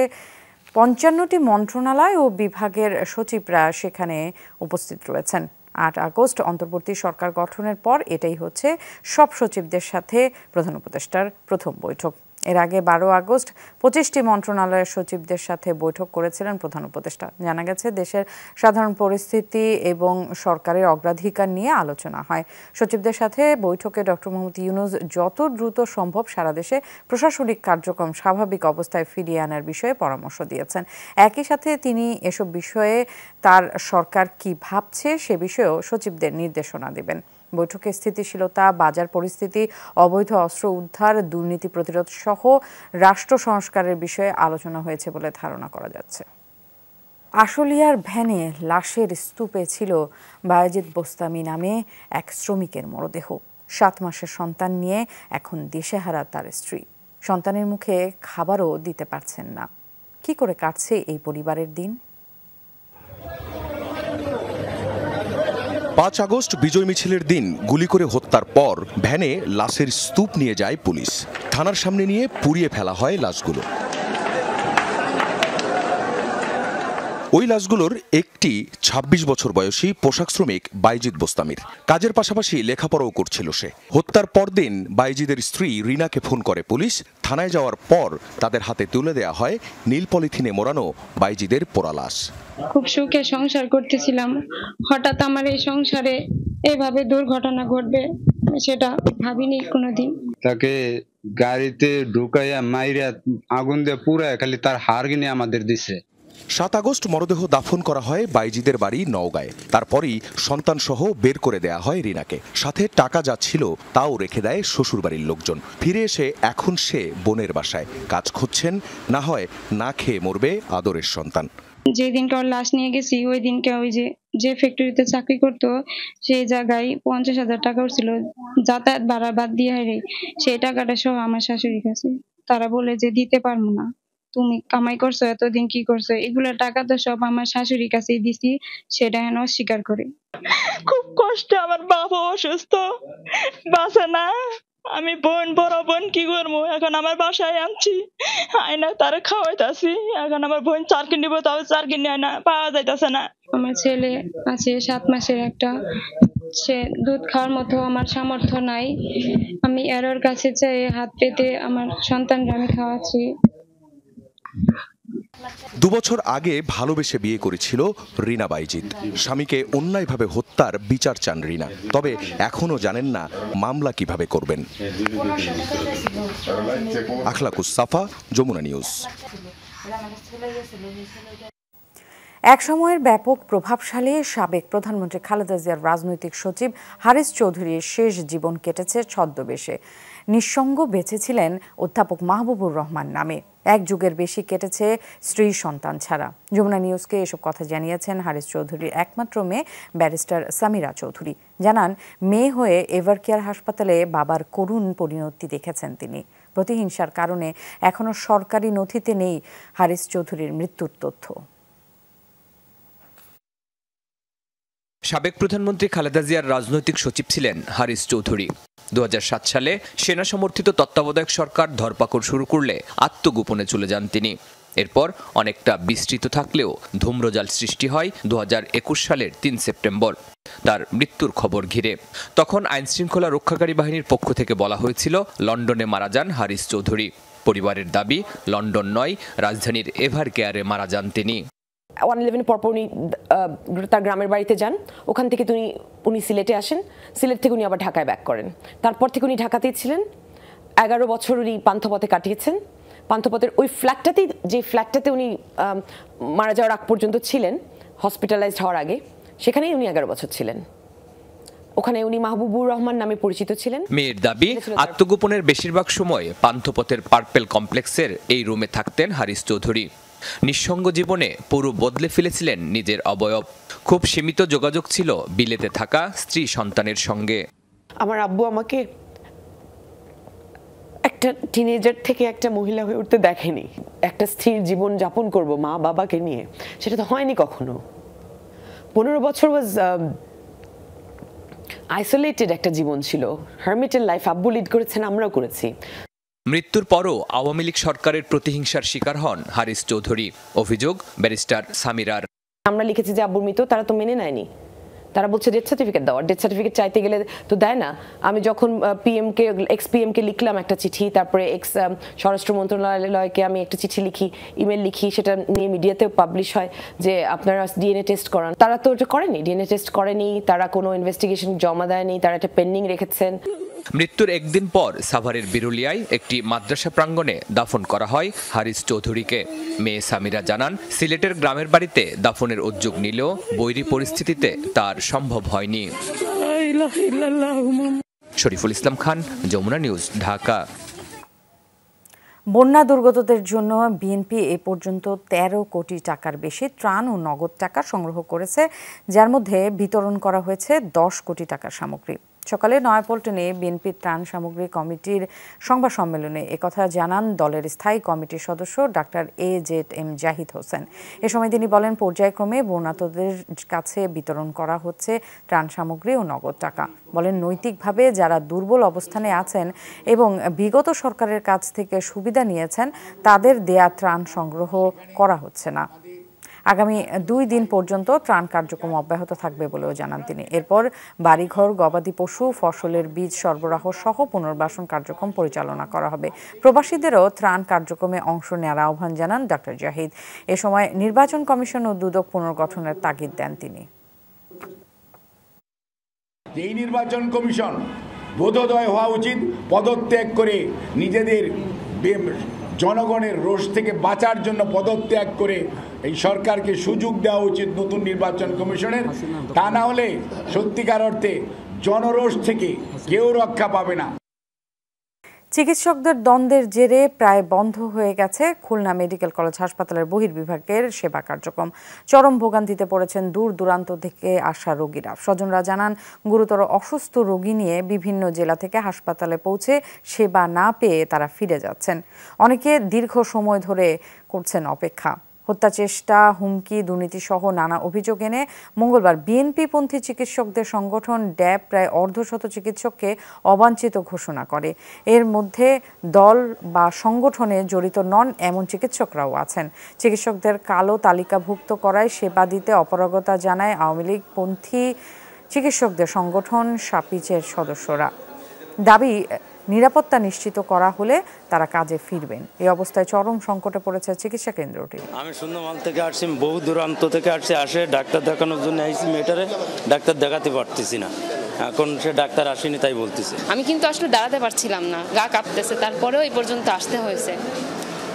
৫৫টি মন্ত্রণালয় ও বিভাগের সচিবরা সেখানে উপস্থিত রয়েছেন। ৮ আগস্ট অন্তর্বর্তী সরকার গঠনের পর এটাই হচ্ছে সব সচিবদের সাথে প্রধান উপদেষ্টার প্রথম বৈঠক। এর আগে ১২ আগস্ট ২৫টি মন্ত্রণালয়ের সচিবদের সাথে বৈঠক করেছিলেন প্রধান উপদেষ্টা। জানা গেছে দেশের সাধারণ পরিস্থিতি এবং সরকারের অগ্রাধিকার নিয়ে আলোচনা হয়। সচিবদের সাথে বৈঠকে ডক্টর মোহাম্মদ ইউনূস যত দ্রুত সম্ভব সারা দেশে প্রশাসনিক কার্যক্রম স্বাভাবিক অবস্থায় ফিরিয়ে আনার বিষয়ে পরামর্শ দিয়েছেন। একই সাথে তিনি এসব বিষয়ে তার সরকার কি ভাবছে সে বিষয়েও সচিবদের নির্দেশনা দেবেন। বৈঠকে স্থিতিশীলতা, বাজার পরিস্থিতি, অবৈধ অস্ত্র উদ্ধার, দুর্নীতি প্রতিরোধ সহ রাষ্ট্র সংস্কারের বিষয়ে আলোচনা হয়েছে বলে ধারণা করা যাচ্ছে। আশুলিয়ার ভ্যানে লাশের স্তূপে ছিল বায়েজিদ বোস্তামি নামে এক শ্রমিকের মরদেহ। 7 মাসের সন্তান নিয়ে এখন দিশেহারা তার স্ত্রী। সন্তানের মুখে খাবারও দিতে পারছেন না। কি করে কাটছে এই পরিবারের দিন? ৫ আগস্ট বিজয় মিছিলের দিন গুলি করে হত্যার পর ভ্যানে লাশের স্তূপ নিয়ে যায় পুলিশ। থানার সামনে নিয়ে পুড়িয়ে ফেলা হয় লাশগুলো। ওই লাশগুলোর একটি ২৬ বছর বয়সী পোশাক শ্রমিক বায়েজিদ বোস্তামির। কাজের পাশাপাশি লেখাপড়াও করছিল সে। হত্যার পরদিন বায়েজিদের স্ত্রী রিনাকে ফোন করে পুলিশ। থানায় যাওয়ার পর তাদের হাতে তুলে দেয়া হয় নীল পলিথিনে মোড়ানো বায়েজিদের পোড়া লাশ। খুব সুখে সংসার করতেছিলাম, হঠাৎ আমার এই সংসারে এভাবে দুর্ঘটনা ঘটবে সেটা ভাবিনি কোনোদিন। তাকে গাড়িতে ঢুকাইয়া মাইরা আগুন দিয়ে পুরায় খালি তার হাড় কিনে আমাদের দিছে। ৭ আগস্ট মরদেহ দাফন করা হয় বায়েজিদের বাড়ি নওগাঁয়। তারপরই সন্তান সহ বের করে দেয়া হয় রিনাকে। সাথে টাকা যা ছিল তাও রেখে দেয় শ্বশুরবাড়ির লোকজন। ফিরে এসে এখন সে বোনের বাসায় কাজ খুঁজছেন, না হয় না খেয়ে মরবে আদরের সন্তান। যে দিনকে ওর লাশ নিয়ে গেছি ওই দিনকে ওই যে ফ্যাক্টরিতে চাকরি করতো সেই জায়গায় ৫০,০০০ টাকা ছিল যাতায়াত ভাড়া বাদ দিয়ে হারে। সেই টাকাটা সব আমার শাশুড়ির কাছে। তারা বলে যে দিতে পারবো না, তুমি কামাই করছো এতদিন কি করছো, এগুলো টাকা তো সব আমার শাশুড়ির কাছেই দিছি, সেটা এখন অস্বীকার করে। খুব কষ্টে আমার বাবা অসুস্থ, বাঁচে না। আমি বড় বোন কি করবো, এখন আমার বাসায় আনছি, আয়না তারা খাওয়াইতাছি। এখন আমার বোন 4 কিনে নিবো, তাও 4 কিনে আয়না পাওয়া যাইতেছে না। আমার ছেলে আছে 7 মাসের একটা, সে দুধ খাওয়ার মতো আমার সামর্থ্য নাই। আমি এর কাছে চাই হাত পেতে আমার সন্তানকে আমি খাওয়াচ্ছি। 2 বছর আগে ভালোবেসে বিয়ে করেছিল রিনা বায়েজিদ। স্বামীকে অন্যায়ভাবে হত্যার বিচার চান রিনা, তবে এখনো জানেন না মামলা কিভাবে করবেন। আখলাকুস সাফা, যমুনা নিউজ। এক সময়ের ব্যাপক প্রভাবশালী সাবেক প্রধানমন্ত্রী খালেদা জিয়ার রাজনৈতিক সচিব হারিস চৌধুরীর শেষ জীবন কেটেছে ছদ্মবেশে। নিঃসঙ্গ বেঁচেছিলেন অধ্যাপক মাহবুবুর রহমান নামে। 1 যুগের বেশি কেটেছে স্ত্রী সন্তান ছাড়া। যমুনা নিউজকে এসব কথা জানিয়েছেন হারিস চৌধুরীর একমাত্র মেয়ে ব্যারিস্টার সামিরা চৌধুরী। জানান, মেয়ে হয়ে এভারকেয়ার হাসপাতালে বাবার করুণ পরিণতি দেখেছেন তিনি। প্রতিহিংসার কারণে এখনো সরকারি নথিতে নেই হারিস চৌধুরীর মৃত্যুর তথ্য। সাবেক প্রধানমন্ত্রী খালেদা জিয়ার রাজনৈতিক সচিব ছিলেন হারিস চৌধুরী। 2007 সালে সেনা সমর্থিত তত্ত্বাবধায়ক সরকার ধরপাকড় শুরু করলে আত্মগোপনে চলে যান তিনি। এরপর অনেকটা বিস্তৃত থাকলেও ধূম্রজাল সৃষ্টি হয় 2021 সালের 3 সেপ্টেম্বর তার মৃত্যুর খবর ঘিরে। তখন আইনশৃঙ্খলা রক্ষাকারী বাহিনীর পক্ষ থেকে বলা হয়েছিল লন্ডনে মারা যান হারিস চৌধুরী। পরিবারের দাবি লন্ডন নয়, রাজধানীর এভার কেয়ারে মারা যান তিনি। 111 পরপর উনি তার গ্রামের বাড়িতে যান, ওখান থেকে উনি সিলেটে আসেন, সিলেট থেকে উনি আবার ঢাকায় ব্যাক করেন। তারপর থেকে উনি ঢাকাতেই ছিলেন, 11 বছর উনি পান্থপথে কাটিয়েছেন। পান্থপথের ওই ফ্ল্যাটটাতেই, যে ফ্ল্যাটটাতে উনি মারা যাওয়ার আগ পর্যন্ত ছিলেন, হসপিটালাইজড হওয়ার আগে, সেখানেই উনি 11 বছর ছিলেন। ওখানে উনি মাহবুবুর রহমান নামে পরিচিত ছিলেন। মেয়ের দাবি আত্মগোপনের বেশিরভাগ সময় পান্থপথের পার্পেল কমপ্লেক্সের এই রুমে থাকতেন হারিস চৌধুরী। নিঃসঙ্গ জীবনে পুরো বদলে ফেলেছিলেন নিজের অবয়ব। খুব সীমিত যোগাযোগ ছিল বিলেতে থাকা স্ত্রী সন্তানের সঙ্গে। আমার আব্বু আমাকে একটা টিনেজার থেকে একটা মহিলা হয়ে উঠতে দেখেনি। একটা স্থির জীবন যাপন করব মা বাবাকে নিয়ে, সেটা তো হয়নি কখনো। 15 বছর ওয়াজ আইসোলেটেড একটা জীবন ছিল, হারমিটের লাইফ আব্বু লিড করেছেন, আমরাও করেছি। মৃত্যুর পরও আওয়ামী লীগ সরকারের প্রতিহিংসার শিকার হন হারিস চৌধুরী। অভিযোগ ব্যারিস্টার সামিরার। আমরা লিখেছি যে আব্বুর মৃত্যু, তারা তো মেনে নেয়নি। তারা বলছে ডেথ সার্টিফিকেট দাও, ডেথ সার্টিফিকেট চাইতে গেলে তো দেয় না। আমি যখন এক্স পিএমকে লিখলাম একটা চিঠি, তারপরে এক্স স্বরাষ্ট্র মন্ত্রণালয়কে আমি একটা চিঠি লিখি, ইমেল লিখি, সেটা নিয়ে মিডিয়াতেও পাবলিশ হয় যে আপনারা ডিএনএ টেস্ট করান। তারা তো ওটা করেনি, ডিএনএ টেস্ট করেনি, তারা কোনো ইনভেস্টিগেশন জমা দেয়নি, তারা এটা পেন্ডিং রেখেছেন। মৃত্যুর একদিন পর সাভারের বিরুলিয়ায় একটি মাদ্রাসা প্রাঙ্গণে দাফন করা হয় হারিস চৌধুরীকে। মেয়ে সামিরা জানান, সিলেটের গ্রামের বাড়িতে দাফনের উদ্যোগ নিলেও বৈরী পরিস্থিতিতে তার সম্ভব হয়নি। শরীফুল ইসলাম খান, যমুনা নিউজ, ঢাকা। বন্যা দুর্গতদের জন্য বিএনপি এ পর্যন্ত 13 কোটি টাকার বেশি ত্রাণ ও নগদ টাকা সংগ্রহ করেছে, যার মধ্যে বিতরণ করা হয়েছে 10 কোটি টাকার সামগ্রী। সকালে নয়াপল্টনে বিএনপির ত্রাণ সামগ্রী কমিটির সংবাদ সম্মেলনে একথা জানান দলের স্থায়ী কমিটির সদস্য ডাক্তার AZM জাহিদ হোসেন। এ সময় তিনি বলেন, পর্যায়ক্রমে বন্যার্তদের কাছে বিতরণ করা হচ্ছে ত্রাণ সামগ্রী ও নগদ টাকা। বলেন, নৈতিকভাবে যারা দুর্বল অবস্থানে আছেন এবং বিগত সরকারের কাছ থেকে সুবিধা নিয়েছেন, তাদের দেয়া ত্রাণ সংগ্রহ করা হচ্ছে না। আগামী 2 দিন পর্যন্ত ত্রাণ কার্যক্রম অব্যাহত থাকবে বলেও জানান তিনি। এরপর বাড়িঘর, গবাদি পশু, ফসলের বীজ সরবরাহ সহ পুনর্বাসন কার্যক্রম পরিচালনা করা হবে। প্রবাসীদেরও ত্রাণ কার্যক্রমে অংশ নেওয়ার আহ্বান জানান ডাক্তার জাহিদ। এ সময় নির্বাচন কমিশন ও দুদক পুনর্গঠনের তাগিদ দেন তিনি। এই নির্বাচন কমিশন বোধোদয় হওয়া উচিত, পদত্যাগ করে নিজেদের জনগণের রোষ থেকে বাঁচার জন্য পদত্যাগ করে এই সরকারকে সুযোগ দেওয়া উচিত নতুন নির্বাচন কমিশনের। তা না হলে সত্যিকার অর্থে জনরোষ থেকে কেউ রক্ষা পাবে না। চিকিৎসকদের দ্বন্দ্বের জেরে প্রায় বন্ধ হয়ে গেছে খুলনা মেডিকেল কলেজ হাসপাতালের বহির্বিভাগের সেবা কার্যক্রম। চরম ভোগান্তিতে পড়েছেন দূর দূরান্ত থেকে আসা রোগীরা। স্বজনরা জানান, গুরুতর অসুস্থ রোগী নিয়ে বিভিন্ন জেলা থেকে হাসপাতালে পৌঁছে সেবা না পেয়ে তারা ফিরে যাচ্ছেন। অনেকে দীর্ঘ সময় ধরে করছেন অপেক্ষা। হত্যা চেষ্টা, হুমকি, দুর্নীতিসহ নানা অভিযোগ এনে মঙ্গলবার বিএনপিপন্থী চিকিৎসকদের সংগঠন ড্যাব প্রায় অর্ধশত চিকিৎসককে অবাঞ্ছিত ঘোষণা করে। এর মধ্যে দল বা সংগঠনে জড়িত নন এমন চিকিৎসকরাও আছেন। চিকিৎসকদের কালো তালিকাভুক্ত করায় সেবা দিতে অপারগতা জানায় আওয়ামী লীগপন্থী চিকিৎসকদের সংগঠন সাপিচের সদস্যরা। দাবি, নিরাপত্তা নিশ্চিত করা হলে তারা কাজে ফিরবেন। এই অবস্থায় চরম সংকটে পড়েছে চিকিৎসা কেন্দ্রটি। আমি সুন্দরমাল থেকে আসছি, বহু দূরান্ত থেকে আসে ডাক্তার দেখানোর জন্য আইসি, মেয়েটারে ডাক্তার দেখাতে পারতেছি না, এখন সে ডাক্তার আসেনি তাই বলতেছে। আমি কিন্তু আসলে দাঁড়াতে পারছিলাম না, গা কাঁপতেছে, তারপরেও এই পর্যন্ত আসতে হয়েছে।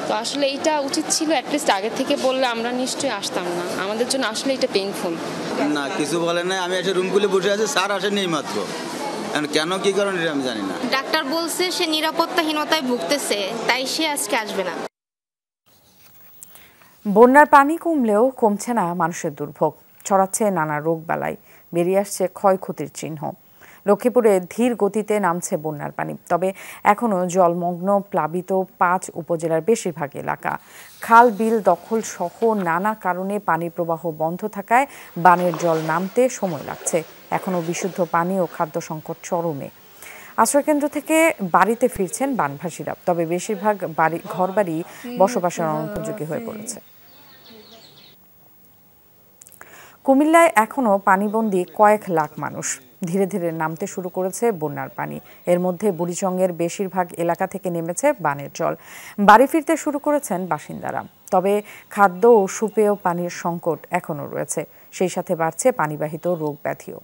তো আসলে এইটা উচিত ছিল অ্যাটলিস্ট আগে থেকে বললে আমরা নিশ্চয়ই আসতাম না। আমাদের জন্য আসলে এটা পেইনফুল। না কিছু বলে না, আমি এসে রুম খুলে বসে আছি, স্যার আসেনি এই মাত্র, কেন কি কারণে আমি জানি না। ডাক্তার বলছে সে নিরাপত্তাহীনতায় ভুগতেছে, তাই সে আজকে আসবে না। বন্যার পানি কমলেও কমছে না মানুষের দুর্ভোগ, ছড়াচ্ছে নানা রোগ বালাই, বেরিয়ে আসছে ক্ষয়ক্ষতির চিহ্ন। লক্ষ্মীপুরে ধীর গতিতে নামছে বন্যার পানি, তবে এখনও জলমগ্ন প্লাবিত 5 উপজেলার বেশিরভাগ এলাকা। খাল বিল দখল সহ নানা কারণে পানি প্রবাহ বন্ধ থাকায় বানের জল নামতে সময় লাগছে। এখনও বিশুদ্ধ পানি ও খাদ্য সংকট চরমে। আশ্রয়কেন্দ্র থেকে বাড়িতে ফিরছেন বানভাসীরা, তবে বেশিরভাগ ঘরবাড়ি বসবাসের অনুপযোগী হয়ে পড়েছে। কুমিল্লায় এখনো পানিবন্দী কয়েক লাখ মানুষ। ধীরে ধীরে নামতে শুরু করেছে বন্যার পানি। এর মধ্যে বুড়িচংয়ের বেশিরভাগ এলাকা থেকে নেমেছে বানের জল। বাড়ি ফিরতে শুরু করেছেন বাসিন্দারা, তবে খাদ্য ও সুপেয় পানির সংকট এখনো রয়েছে। সেই সাথে বাড়ছে পানিবাহিত রোগ ব্যাধিও।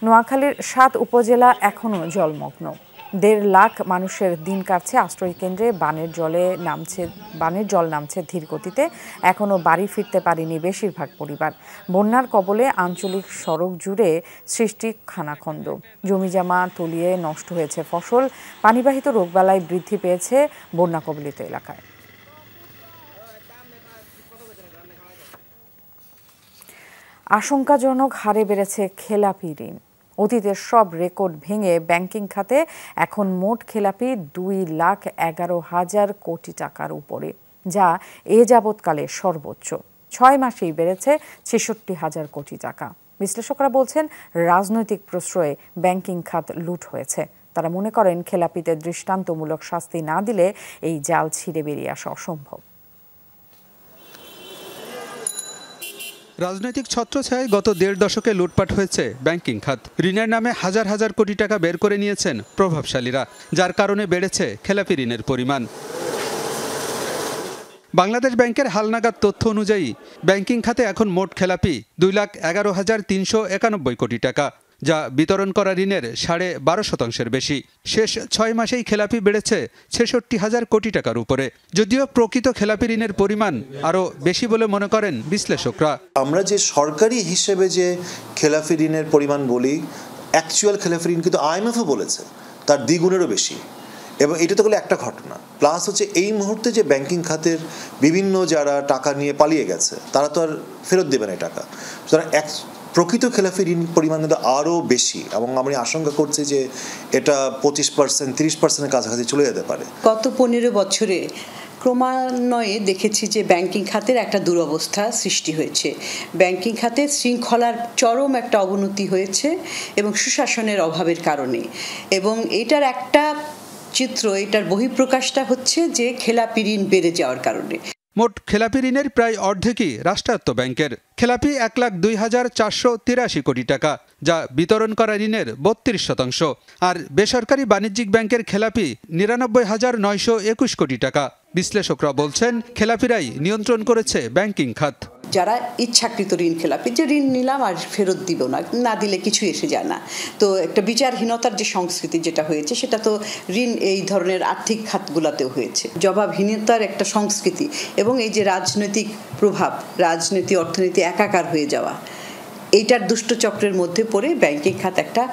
নোয়াখালীর ৭ উপজেলা এখনো জলমগ্ন। ১.৫ লাখ মানুষের দিন কাটছে আশ্রয়কেন্দ্রে। বানের জল নামছে ধীর গতিতে। এখনো বাড়ি ফিরতে পারেনি বেশিরভাগ পরিবার। বন্যার কবলে আঞ্চলিক সড়ক জুড়ে সৃষ্টি খানাখন্দ। জমিজমা তলিয়ে নষ্ট হয়েছে ফসল। পানিবাহিত রোগবালাই বৃদ্ধি পেয়েছে বন্যা কবলিত এলাকায়। আশঙ্কাজনক হারে বেড়েছে খেলাপি ঋণ। অতীতের সব রেকর্ড ভেঙে ব্যাংকিং খাতে এখন মোট খেলাপি 2,11,000 কোটি টাকার উপরে, যা এ যাবৎকালে সর্বোচ্চ। 6 মাসেই বেড়েছে 66,000 কোটি টাকা। বিশ্লেষকরা বলছেন, রাজনৈতিক প্রশ্রয়ে ব্যাংকিং খাত লুট হয়েছে। তারা মনে করেন, খেলাপিদের দৃষ্টান্তমূলক শাস্তি না দিলে এই জাল ছিঁড়ে বেরিয়ে আসা অসম্ভব। রাজনৈতিক ছত্রছায়ায় গত 1.5 দশকে লুটপাট হয়েছে ব্যাংকিং খাত। ঋণের নামে হাজার হাজার কোটি টাকা বের করে নিয়েছেন প্রভাবশালীরা, যার কারণে বেড়েছে খেলাপি ঋণের পরিমাণ। বাংলাদেশ ব্যাংকের হালনাগাদ তথ্য অনুযায়ী ব্যাংকিং খাতে এখন মোট খেলাপি 2,11,391 কোটি টাকা, যা বিতরণ করা ঋণের 12.5% বেশি। শেষ 6 মাসেই খেলাপি বেড়েছে 66,000 কোটি টাকার উপরে। যদিও প্রকৃত খেলাপি ঋণের পরিমাণ আরও বেশি বলে মনে করেন বিশ্লেষকরা। আমরা যে সরকারি হিসেবে যে খেলাপি ঋণের পরিমাণ বলি, অ্যাকচুয়াল খেলাপি ঋণ কিন্তু IMF বলেছে তার দ্বিগুণেরও বেশি। এবং এটা তো হলো একটা ঘটনা। প্লাস হচ্ছে এই মুহূর্তে যে ব্যাংকিং খাতের বিভিন্ন যারা টাকা নিয়ে পালিয়ে গেছে, তারা তো আর ফেরত দেবে না টাকা। সুতরাং প্রকৃত খেলাপি ঋণ পরিমাণ কিন্তু আরও বেশি, এবং আমি আশঙ্কা করছি যে এটা 25%, 30%-এর কাছাকাছি চলে যেতে পারে। গত 15 বছরে ক্রমান্বয়ে দেখেছি যে ব্যাংকিং খাতের একটা দুরবস্থা সৃষ্টি হয়েছে। ব্যাংকিং খাতের শৃঙ্খলার চরম একটা অবনতি হয়েছে এবং সুশাসনের অভাবের কারণে। এবং এটার একটা চিত্র, এটার বহিঃপ্রকাশটা হচ্ছে যে খেলাপি ঋণ বেড়ে যাওয়ার কারণে। মোট খেলাপি ঋণের প্রায় অর্ধেকই রাষ্ট্রায়ত্ত ব্যাংকের। খেলাপি 1,02,483 কোটি টাকা, যা বিতরণ করা ঋণের 32%। আর বেসরকারি বাণিজ্যিক ব্যাংকের খেলাপি 99,921 কোটি টাকা। বিশ্লেষকরা বলছেন, খেলাপিরাই নিয়ন্ত্রণ করেছে ব্যাংকিং খাত। যারা ইচ্ছাকৃত ঋণ খেলাপি, যে ঋণ নিলাম আর ফেরত দিব না, না দিলে কিছু এসে যায় না, তো একটা বিচারহীনতার যে সংস্কৃতি যেটা হয়েছে, সেটা তো ঋণ এই ধরনের আর্থিক খাতগুলোতেও হয়েছে। জবাবহীনতার একটা সংস্কৃতি এবং এই যে রাজনৈতিক প্রভাব, রাজনীতি অর্থনীতি একাকার হয়ে যাওয়া, এইটার দুষ্টচক্রের মধ্যে পড়ে ব্যাংকিং খাত একটা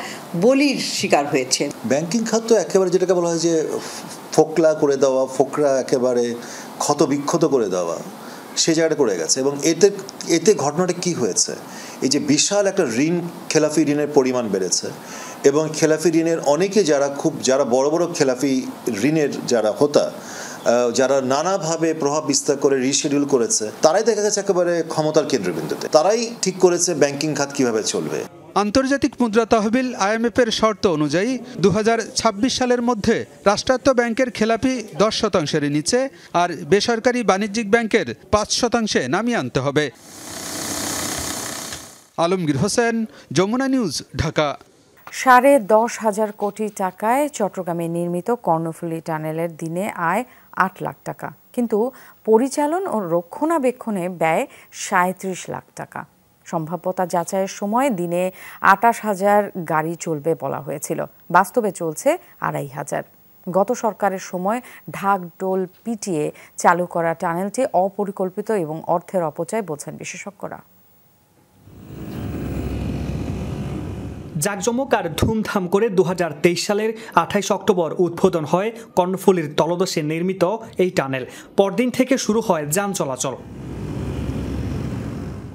বলির শিকার হয়েছে। ব্যাংকিং খাত তো একেবারে যেটাকে বলা হয় যে ফোকলা করে দেওয়া, ফোকরা একেবারে ক্ষতবিক্ষত করে দেওয়া, সে জায়গাটা করে গেছে। এবং এতে ঘটনাটা কি হয়েছে, এই যে বিশাল একটা খেলাপি ঋণের পরিমাণ বেড়েছে, এবং খেলাপি ঋণের অনেকে যারা বড় বড় খেলাপি ঋণের যারা হোতা, যারা নানাভাবে প্রভাব বিস্তার করে রিশিডিউল করেছে, তারাই দেখা গেছে একেবারে ক্ষমতার কেন্দ্রবিন্দুতে। তারাই ঠিক করেছে ব্যাংকিং খাত কিভাবে চলবে। আন্তর্জাতিক মুদ্রা তহবিল IMF-এর শর্ত অনুযায়ী 2026 সালের মধ্যে রাষ্ট্রায়ত্ত ব্যাংকের খেলাপি 10%-এর নিচে আর বেসরকারি বাণিজ্যিক ব্যাংকের 5%-এ নামিয়ে আনতে হবে। আলমগীর হোসেন, যমুনা নিউজ, ঢাকা। 10,500 কোটি টাকায় চট্টগ্রামে নির্মিত কর্ণফুলী টানেলের দিনে আয় 8 লাখ টাকা, কিন্তু পরিচালন ও রক্ষণাবেক্ষণে ব্যয় 37 লাখ টাকা। সম্ভাব্যতা যাচাইয়ের সময় দিনে 28,000 গাড়ি চলবে বলা হয়েছিল, বাস্তবে চলছে 2,500। গত সরকারের সময় ঢাকঢোল পিটিয়ে চালু করা টানেলটি অপরিকল্পিত এবং অর্থের অপচয় বলছেন বিশেষজ্ঞরা। জাঁকজমক আর ধুমধাম করে 2023 সালের 28 অক্টোবর উদ্বোধন হয় কর্ণফুলীর তলদেশে নির্মিত এই টানেল। পরদিন থেকে শুরু হয় যান চলাচল।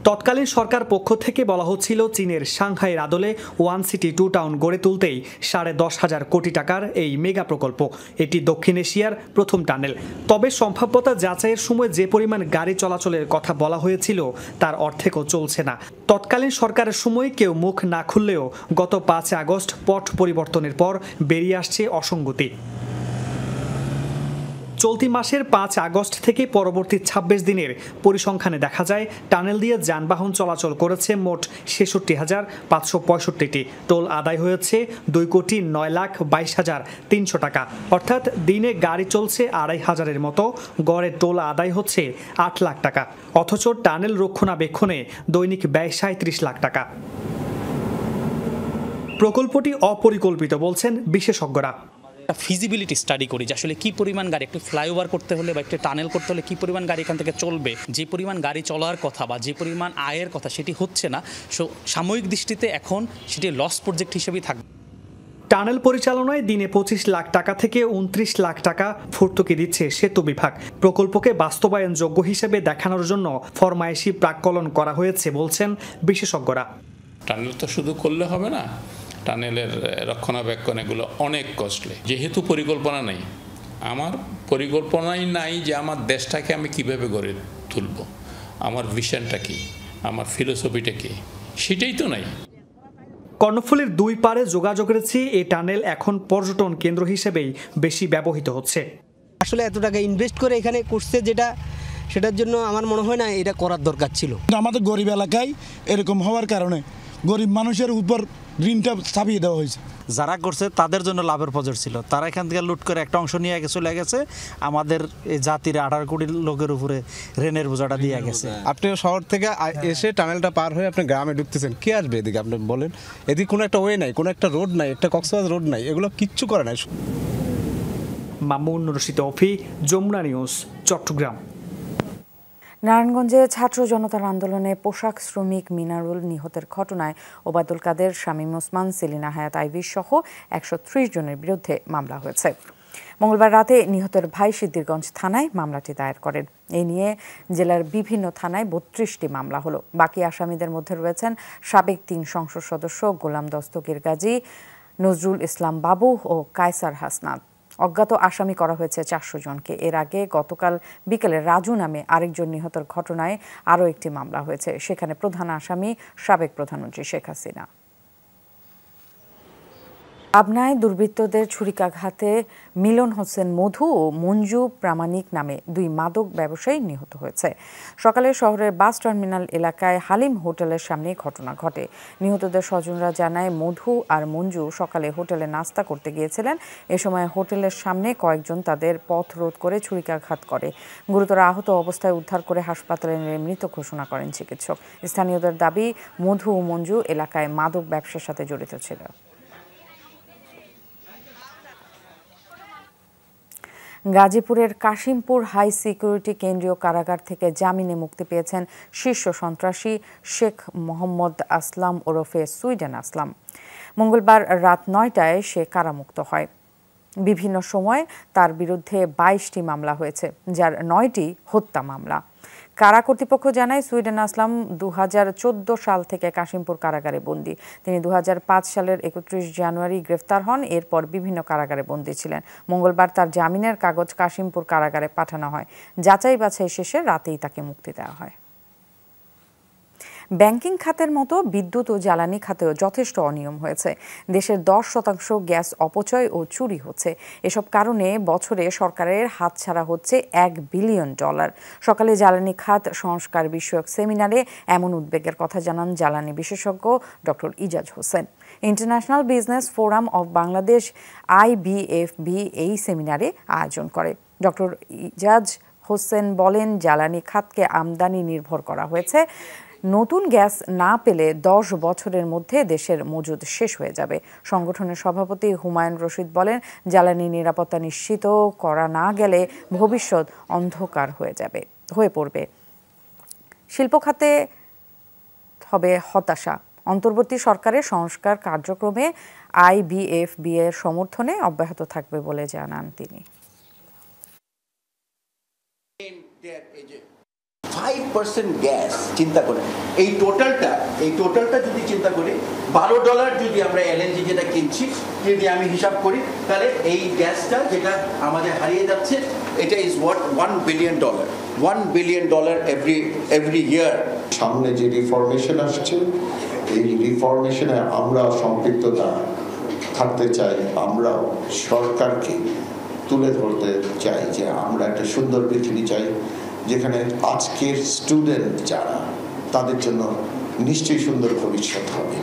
তৎকালীন সরকার পক্ষ থেকে বলা হচ্ছিল চীনের সাংহাইয়ের আদলে ওয়ান সিটি টু টাউন গড়ে তুলতেই 10,500 কোটি টাকার এই মেগা প্রকল্প। এটি দক্ষিণ এশিয়ার প্রথম টানেল। তবে সম্ভাব্যতা যাচাইয়ের সময় যে পরিমাণ গাড়ি চলাচলের কথা বলা হয়েছিল তার অর্ধেকও চলছে না। তৎকালীন সরকারের সময় কেউ মুখ না খুললেও গত 5 আগস্ট পট পরিবর্তনের পর বেরিয়ে আসছে অসঙ্গতি। চলতি মাসের 5 আগস্ট থেকে পরবর্তী 26 দিনের পরিসংখ্যানে দেখা যায় টানেল দিয়ে যানবাহন চলাচল করেছে মোট 66,565টি। টোল আদায় হয়েছে 2,09,22,300 টাকা, অর্থাৎ দিনে গাড়ি চলছে 2,500-এর মতো, গড়ে টোল আদায় হচ্ছে 8 লাখ টাকা। অথচ টানেল রক্ষণাবেক্ষণে দৈনিক ব্যয় 37 লাখ টাকা। প্রকল্পটি অপরিকল্পিত বলছেন বিশেষজ্ঞরা। ফিজিবিলিটি স্টাডি করি যে আসলে কি পরিমাণ গাড়ি, একটু ফ্লাইওভার করতে হলে বা একটু টানেল করতে হলে কি পরিমাণ গাড়ি এখান থেকে চলবে, যে পরিমাণ গাড়ি চলার কথা বা যে পরিমাণ আয়ের কথা সেটি হচ্ছে না। সাময়িক দৃষ্টিতে এখন সেটি লস প্রজেক্ট হিসেবেই থাকবে। টানেল পরিচালনায় দিনে 25 লাখ টাকা থেকে 29 লাখ টাকা ভর্তুকি দিচ্ছে সেতু বিভাগ। প্রকল্পকে বাস্তবায়নযোগ্য হিসেবে দেখানোর জন্য ফরমায়েশি প্রাক্কলন করা হয়েছে বলছেন বিশেষজ্ঞরা। টানেল তো শুধু করলে হবে না, টানেলের রক্ষণাবেক্ষণ এগুলো অনেক কস্টলি। যেহেতু পরিকল্পনা নেই, আমার পরিকল্পনাই নাই যে আমার দেশটাকে আমি কিভাবে গড়ে তুলব, আমার ভিশনটা কি, আমার ফিলোসফিটা কি, সেটাই তো নাই। কর্ণফুলীর 2 পারে যোগাযোগের চেয়ে এই টানেল এখন পর্যটন কেন্দ্র হিসেবেই বেশি ব্যবহৃত হচ্ছে। আসলে এত টাকা ইনভেস্ট করে এখানে করছে সেটার জন্য আমার মনে হয় না এটা করার দরকার ছিল। আমাদের গরিব এলাকায় এরকম হওয়ার কারণে গরিব মানুষের উপর ঋণটা চাপিয়ে দেওয়া হয়েছে। যারা করছে তাদের জন্য লাভের প্রজর ছিল, তারা এখান থেকে লুট করে একটা অংশ নিয়ে চলে গেছে, আমাদের এই জাতির 18 কোটি লোকের উপরে ঋণের বোঝাটা দিয়ে গেছে। আপনি শহর থেকে এসে টানেলটা পার হয়ে আপনি গ্রামে ঢুকতেছেন, কে আসবে এদিকে? আপনি বলেন, এদিকে কোনো একটা ওয়ে নাই, কোনো একটা রোড নাই, একটা কক্সবাজার রোড নাই, এগুলো কিচ্ছু করে নাই। মামুন রশিদ অফি, যমুনা নিউজ, চট্টগ্রাম। নারায়ণগঞ্জে ছাত্র জনতার আন্দোলনে পোশাক শ্রমিক মিনারুল নিহতের ঘটনায় ওবায়দুল কাদের, শামীম ওসমান, সেলিনা হায়াত আইভি সহ 130 জনের বিরুদ্ধে মামলা হয়েছে। মঙ্গলবার রাতে নিহতের ভাই সিদ্দিরগঞ্জ থানায় মামলাটি দায়ের করেন। এ নিয়ে জেলার বিভিন্ন থানায় 32টি মামলা হলো। বাকি আসামিদের মধ্যে রয়েছেন সাবেক 3 সংসদ সদস্য গোলাম দস্তগীর গাজী, নজরুল ইসলাম বাবু ও কায়সার হাসনাত। অজ্ঞাত আসামি করা হয়েছে 400 জনকে। এর আগে গতকাল বিকেলে রাজু নামে আরেকজন নিহতের ঘটনায় আরও একটি মামলা হয়েছে। সেখানে প্রধান আসামি সাবেক প্রধানমন্ত্রী শেখ হাসিনা। পাবনায় দুর্বৃত্তদের ছুরিকাঘাতে মিলন হোসেন মধু ও মঞ্জু প্রামাণিক নামে 2 মাদক ব্যবসায়ী নিহত হয়েছে। সকালে শহরের বাস টার্মিনাল এলাকায় হালিম হোটেলের সামনে ঘটনা ঘটে। নিহতদের স্বজনরা জানায় মধু আর মঞ্জু সকালে হোটেলে নাস্তা করতে গিয়েছিলেন। এ সময় হোটেলের সামনে কয়েকজন তাদের পথ রোধ করে ছুরিকাঘাত করে। গুরুতর আহত অবস্থায় উদ্ধার করে হাসপাতালে নিয়ে মৃত ঘোষণা করেন চিকিৎসক। স্থানীয়দের দাবি, মধু ও মঞ্জু এলাকায় মাদক ব্যবসার সাথে জড়িত ছিল। গাজীপুরের কাশিমপুর হাই সিকিউরিটি কেন্দ্রীয় কারাগার থেকে জামিনে মুক্তি পেয়েছেন শীর্ষ সন্ত্রাসী শেখ মোহাম্মদ আসলাম ওরফে সুইডেন আসলাম। মঙ্গলবার রাত 9টায় সে কারামুক্ত হয়। বিভিন্ন সময় তার বিরুদ্ধে 22টি মামলা হয়েছে, যার 9টি হত্যা মামলা। কারা কর্তৃপক্ষ জানায় সুইডেন আসলাম 2014 সাল থেকে কাশিমপুর কারাগারে বন্দী। তিনি 2005 সালের 31 জানুয়ারি গ্রেফতার হন। এরপর বিভিন্ন কারাগারে বন্দী ছিলেন। মঙ্গলবার তার জামিনের কাগজ কাশিমপুর কারাগারে পাঠানো হয়। যাচাই বাছাই শেষে রাতেই তাকে মুক্তি দেওয়া হয়। ব্যাংকিং খাতের মতো বিদ্যুৎ ও জ্বালানি খাতেও যথেষ্ট অনিয়ম হয়েছে। দেশের 10% গ্যাস অপচয় ও চুরি হচ্ছে। এসব কারণে বছরে সরকারের হাতছাড়া হচ্ছে $1 বিলিয়ন। সকালে জ্বালানি খাত সংস্কার বিষয়ক সেমিনারে এমন উদ্বেগের কথা জানান জ্বালানি বিশেষজ্ঞ doctor Ijaz Hossain. International business forum of Bangladesh IBFB এই সেমিনারে আয়োজন করে। ডক্টর ইজাজ হোসেন বলেন, জ্বালানি খাতকে আমদানি নির্ভর করা হয়েছে। নতুন গ্যাস না পেলে 10 বছরের মধ্যে দেশের মজুদ শেষ হয়ে যাবে। সংগঠনের সভাপতি হুমায়ুন রশিদ বলেন, জ্বালানি নিরাপত্তা নিশ্চিত করা না গেলে ভবিষ্যৎ অন্ধকার হয়ে পড়বে। শিল্প খাতে হবে হতাশা। অন্তর্বর্তী সরকারের সংস্কার কার্যক্রমে IBFB এর সমর্থনে অব্যাহত থাকবে বলে জানান তিনি। 5% গ্যাস চিন্তা করেন, এই টোটালটা যদি চিন্তা করি, $12 যদি আমরা এলএনজি যেটা কিনছি যদি আমি হিসাব করি, তাহলে এই গ্যাসটা যেটা আমাদের হারিয়ে যাচ্ছে, এটা is watt $1 billion every year. সামনে যে রিফরমেশন আসছে, এই রিফরমেশনে আমরা সম্পৃক্ততা থাকতে চাই। আমরা সরকারকে তুলে ধরতে চাই যে আমরা একটা সুন্দর পৃথিবী চাই, যেখানে আজকের স্টুডেন্ট যারা, তাদের জন্য নিশ্চয়ই সুন্দর ভবিষ্যৎ হবে।